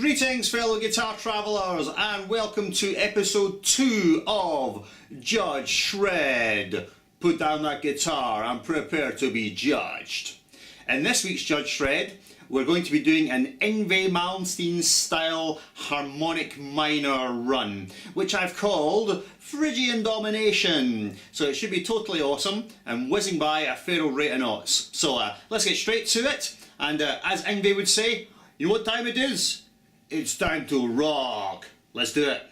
Greetings fellow guitar travellers and welcome to episode 2 of Judge Shred. Put down that guitar and prepare to be judged. In this week's Judge Shred we're going to be doing an Yngwie Malmsteen style harmonic minor run, which I've called Phrygian Domination. So it should be totally awesome and whizzing by a fair old rate of knots. So let's get straight to it, and as Yngwie would say, you know what time it is? It's time to rock. Let's do it.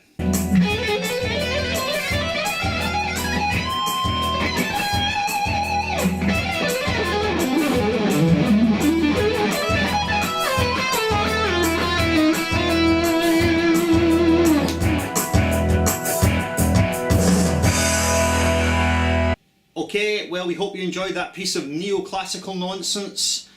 Okay, well, we hope you enjoyed that piece of neoclassical nonsense.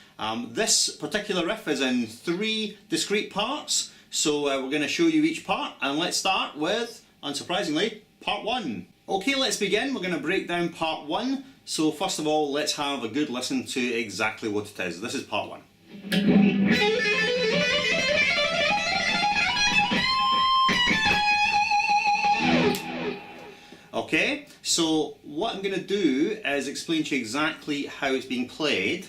This particular riff is in 3 discrete parts, so we're going to show you each part, and let's start with, unsurprisingly, part 1. Okay, let's begin. We're going to break down part 1, so first of all let's have a good listen to exactly what it is. This is part 1. Okay, so what I'm going to do is explain to you exactly how it's being played.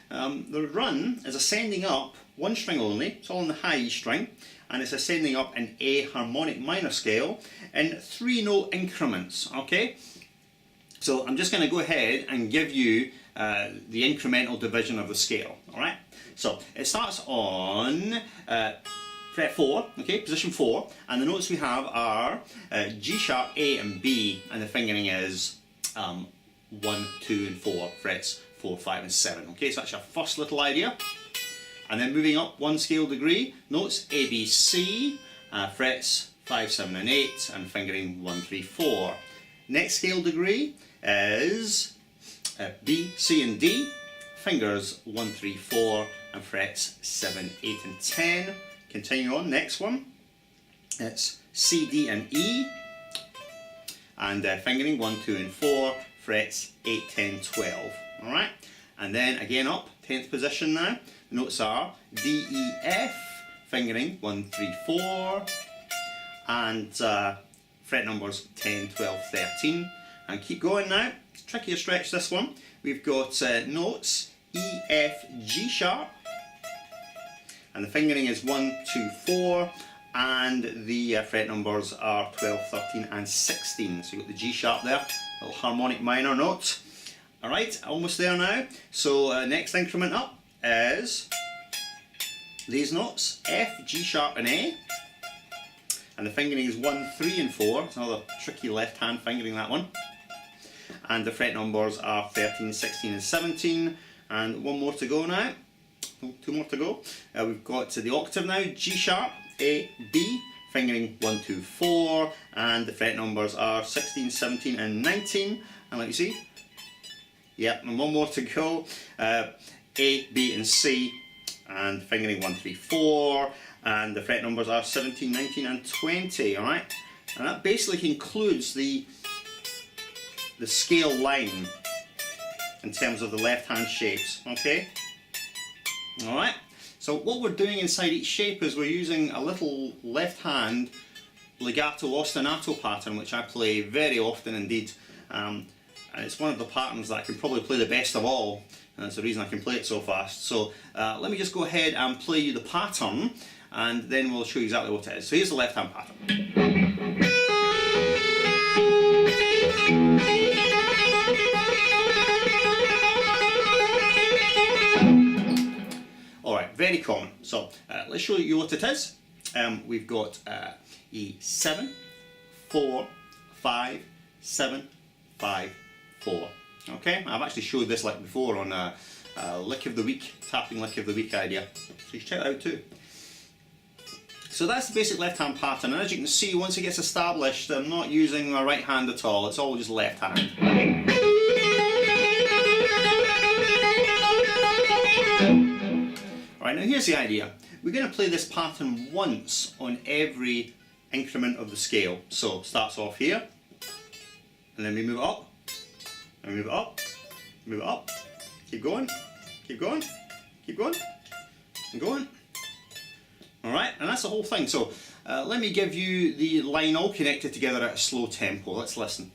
The run is ascending up one string only, it's all on the high E string, and it's ascending up in A harmonic minor scale in 3-note increments, okay? So I'm just going to go ahead and give you the incremental division of the scale, alright? So it starts on fret 4, okay, position 4, and the notes we have are G sharp, A and B, and the fingering is 1, 2 and 4 frets 4, 5 and 7. Okay, so that's your first little idea. And then moving up 1 scale degree, notes A, B, C, frets 5, 7 and 8, and fingering 1, 3, 4. Next scale degree is B, C and D, fingers 1, 3, 4, and frets 7, 8 and 10. Continue on, next one, it's C, D and E, and fingering 1, 2 and 4, frets 8, 10, 12. Alright, and then again up, 10th position now, the notes are D, E, F, fingering 1, 3, 4, and fret numbers 10, 12, 13, and keep going now. It's tricky to stretch this one. We've got notes E, F, G sharp, and the fingering is 1, 2, 4, and the fret numbers are 12, 13 and 16. So you've got the G sharp there, little harmonic minor note. Alright, almost there now. So next increment up is these notes, F, G sharp and A, and the fingering is 1, 3 and 4. It's another tricky left hand fingering, that one. And the fret numbers are 13, 16 and 17, and one more to go now. 2 more to go. We've got the octave now, G sharp, A, B, fingering 1, 2, 4, and the fret numbers are 16, 17 and 19, and let me see. Yep, and one more to go. A, B and C, and fingering 1, 3, 4, and the fret numbers are 17, 19 and 20, alright? And that basically concludes the scale line in terms of the left hand shapes, okay? Alright, so what we're doing inside each shape is we're using a little left hand legato ostinato pattern, which I play very often indeed. And it's one of the patterns that I can probably play the best of all, and that's the reason I can play it so fast. So let me just go ahead and play you the pattern, and then we'll show you exactly what it is. So here's the left hand pattern. Alright, very common. So let's show you what it is. We've got E7, 4, 5, 7, 5, 4. Okay, I've actually showed this like before on a lick of the week, tapping lick of the week idea. So you should check that out too. So that's the basic left hand pattern, and as you can see, once it gets established, I'm not using my right hand at all, it's all just left hand. Alright, now here's the idea. We're going to play this pattern once on every increment of the scale. So it starts off here, and then we move it up, and move it up, move it up, keep going, keep going, keep going, and going. Alright, and that's the whole thing. So let me give you the line all connected together at a slow tempo. Let's listen.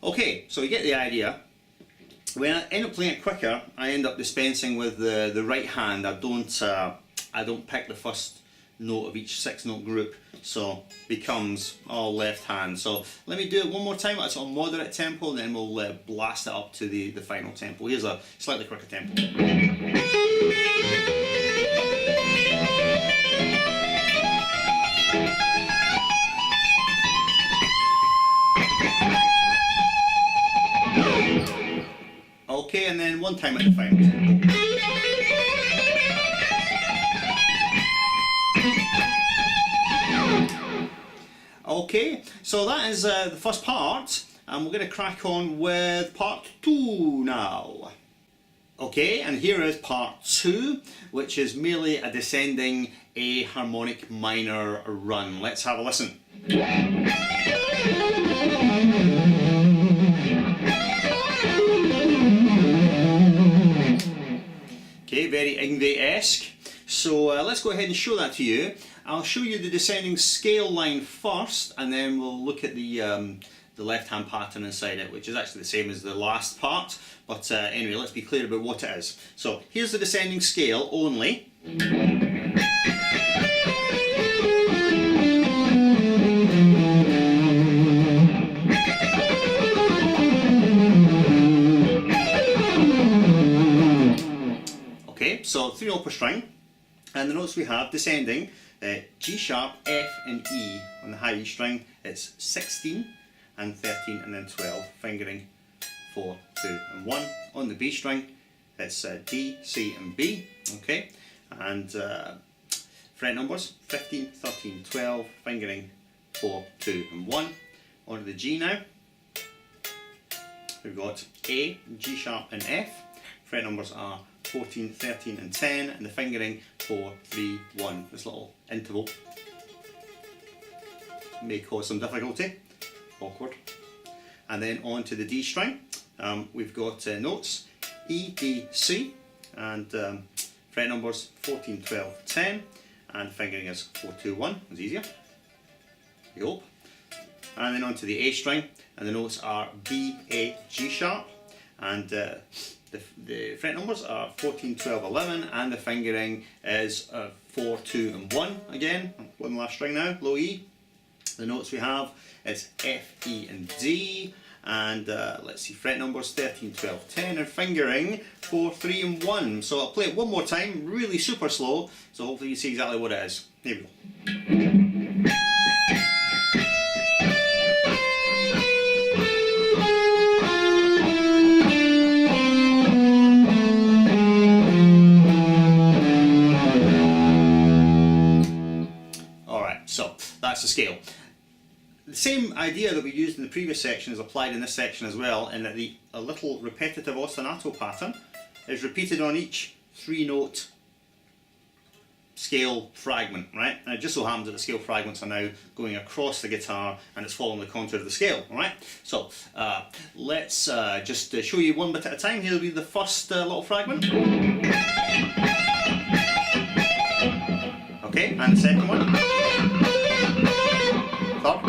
Okay, so you get the idea. When I end up playing it quicker, I end up dispensing with the right hand. I don't pick the first note of each 6-note group, so it becomes all left hand. So let me do it one more time at a sort of moderate tempo, and then we'll blast it up to the final tempo. Here's a slightly quicker tempo. Okay, and then one time at the final tempo. Okay, so that is the first part, and we're going to crack on with part 2 now. Okay, and here is part 2, which is merely a descending A harmonic minor run. Let's have a listen. Okay, very Yngwie-esque. So let's go ahead and show that to you. I'll show you the descending scale line first, and then we'll look at the left-hand pattern inside it, which is actually the same as the last part. But anyway, let's be clear about what it is. So here's the descending scale only. Okay, so 3 notes per string, and the notes we have descending. G sharp, F and E on the high E string. It's 16 and 13 and then 12, fingering 4, 2 and 1. On the B string it's D, C and B, okay, and fret numbers 15, 13, 12, fingering 4, 2 and 1. On to the G now. We've got A, G sharp and F. Fret numbers are 14, 13 and 10, and the fingering 4, 3, 1. This little interval may cause some difficulty, awkward. And then on to the D string. We've got notes E, D, C, and fret numbers 14, 12, 10, and fingering is 4, 2, 1. It's easier, I hope. And then on to the A string, and the notes are B, A, G sharp, and the fret numbers are 14, 12, 11, and the fingering is 4, 2 and 1 again. One last string now, low E. The notes we have is F, E and D, and let's see, fret numbers 13, 12, 10, and fingering 4, 3 and 1. So I'll play it one more time, really super slow, so hopefully you see exactly what it is. Here we go. That's the scale. The same idea that we used in the previous section is applied in this section as well, in that a little repetitive ostinato pattern is repeated on each 3-note scale fragment, right? And it just so happens that the scale fragments are now going across the guitar and it's following the contour of the scale, alright? So let's just show you one bit at a time. Here will be the first little fragment. Okay, and the second one. Third.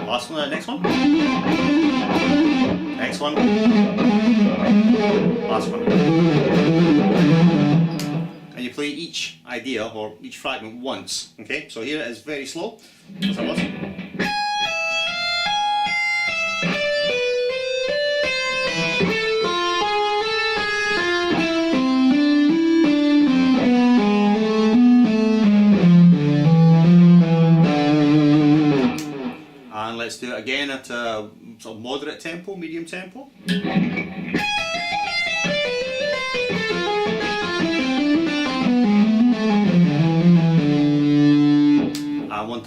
Last one, next one. Next one. Last one. And you play each idea or each fragment once. Okay, so here it is very slow. Let's have a listen. And let's do it again at a sort of moderate tempo, medium tempo.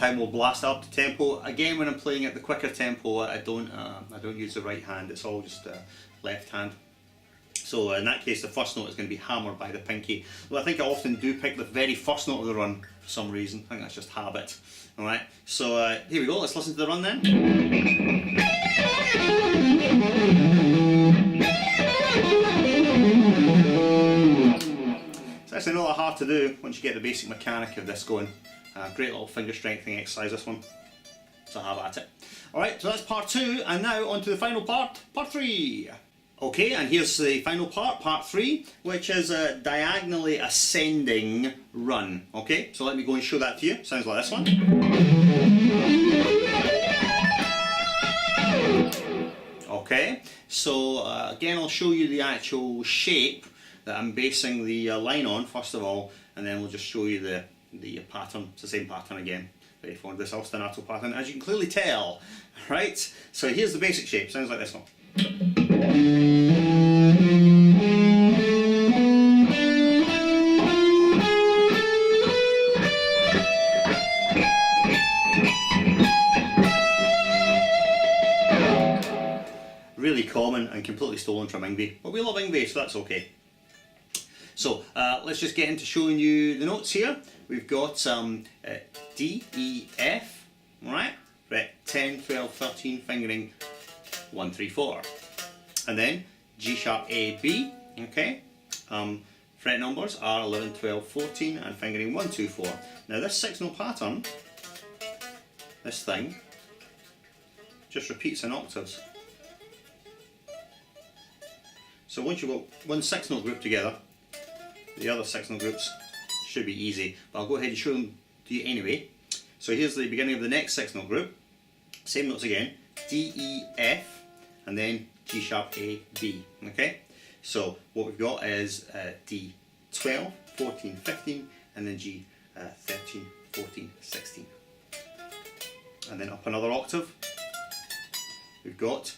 time we'll blast up to tempo. Again, when I'm playing at the quicker tempo, I don't use the right hand. It's all just left hand. So in that case, the first note is going to be hammered by the pinky. Well, I think I often do pick the very first note of the run for some reason. I think that's just habit. All right. So here we go. Let's listen to the run then. It's actually not that hard to do once you get the basic mechanic of this going. Great little finger strengthening exercise, this one. So have at it. Alright, so that's part 2, and now on to the final part, part 3. Okay, and here's the final part, part 3, which is a diagonally ascending run. Okay, so let me go and show that to you. Sounds like this one. Okay, so again I'll show you the actual shape that I'm basing the line on first of all, and then we'll just show you the pattern. It's the same pattern again, ready for this ostinato pattern, as you can clearly tell. Right, so here's the basic shape, sounds like this one. Really common and completely stolen from Yngwie, but we love Yngwie, so that's okay. So let's just get into showing you the notes here. We've got D, E, F, right? Fret 10, 12, 13, fingering 1, 3, 4. And then G sharp, A, B, okay? Fret numbers are 11, 12, 14, and fingering 1, 2, 4. Now this 6-note pattern, this thing, just repeats in octaves. So once you've got one 6-note group together, the other 6-note groups should be easy, but I'll go ahead and show them to you anyway. So here's the beginning of the next 6-note group. Same notes again, D, E, F, and then G sharp, A, B. Okay? So what we've got is D 12, 14, 15, and then G 13, 14, 16. And then up another octave, we've got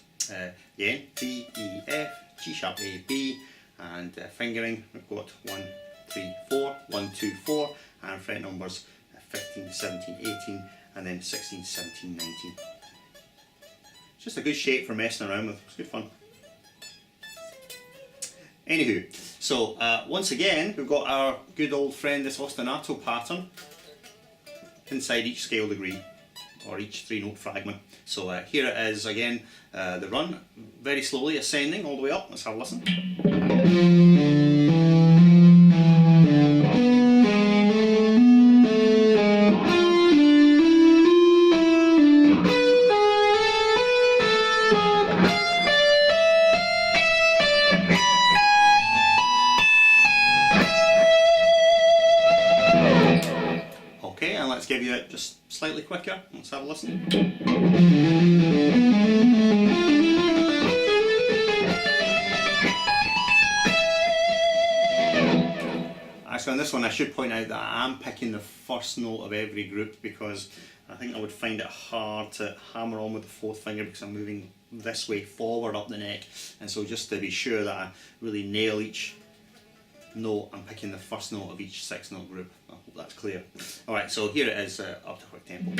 again D, E, F, G sharp, A, B, and fingering, we've got 1, 3, 4, 1, 2, 4, and fret numbers 15, 17, 18, and then 16, 17, 19. It's just a good shape for messing around with, it's good fun. Anywho, so once again, we've got our good old friend, this ostinato pattern, inside each scale degree, or each 3-note fragment. So here it is again, the run, very slowly ascending all the way up. Let's have a listen. Okay, and let's give you it just slightly quicker. Let's have a listen. Actually on this one I should point out that I am picking the first note of every group, because I think I would find it hard to hammer on with the 4th finger because I'm moving this way forward up the neck, and so just to be sure that I really nail each note, I'm picking the first note of each 6-note group. I hope that's clear. Alright, so here it is up to quick tempo.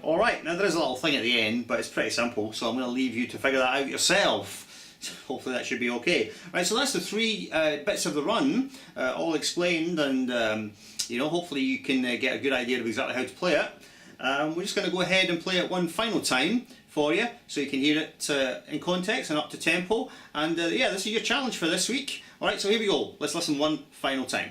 Alright, now there is a little thing at the end, but it's pretty simple, so I'm going to leave you to figure that out yourself. Hopefully that should be okay. Right, so that's the 3 bits of the run, all explained, and you know, hopefully you can get a good idea of exactly how to play it. We're just going to go ahead and play it one final time for you, so you can hear it in context and up to tempo. And yeah, this is your challenge for this week. Alright, so here we go. Let's listen one final time.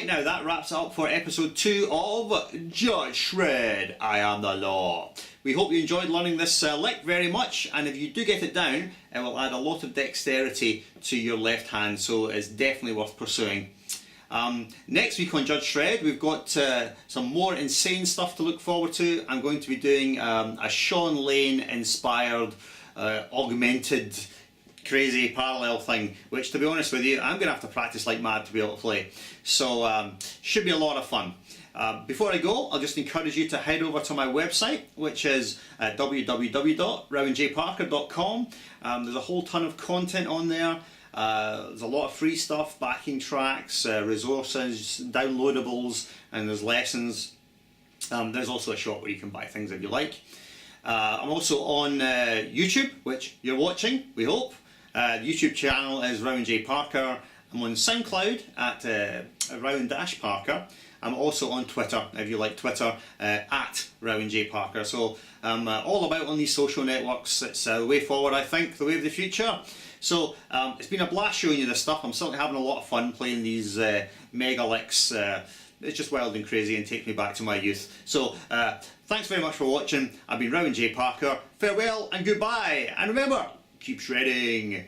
Now that wraps up for episode 2 of Judge Shred, I Am the Law. We hope you enjoyed learning this lick very much, and if you do get it down, it will add a lot of dexterity to your left hand, so it's definitely worth pursuing. Next week on Judge Shred, we've got some more insane stuff to look forward to. I'm going to be doing a Sean Lane inspired augmented crazy parallel thing, which to be honest with you, I'm going to have to practice like mad to be able to play. So should be a lot of fun. Before I go, I'll just encourage you to head over to my website, which is www.rowanjparker.com. There's a whole ton of content on there. There's a lot of free stuff, backing tracks, resources, downloadables, and there's lessons. There's also a shop where you can buy things if you like. I'm also on YouTube, which you're watching, we hope. The YouTube channel is Rowan J. Parker. I'm on SoundCloud at Rowan-Parker. I'm also on Twitter, if you like Twitter, at Rowan J. Parker. So I'm all about on these social networks. It's the way forward, I think, the way of the future. So it's been a blast showing you this stuff. I'm certainly having a lot of fun playing these mega licks. It's just wild and crazy and takes me back to my youth. So thanks very much for watching. I've been Rowan J. Parker. Farewell and goodbye. And remember, keep shredding.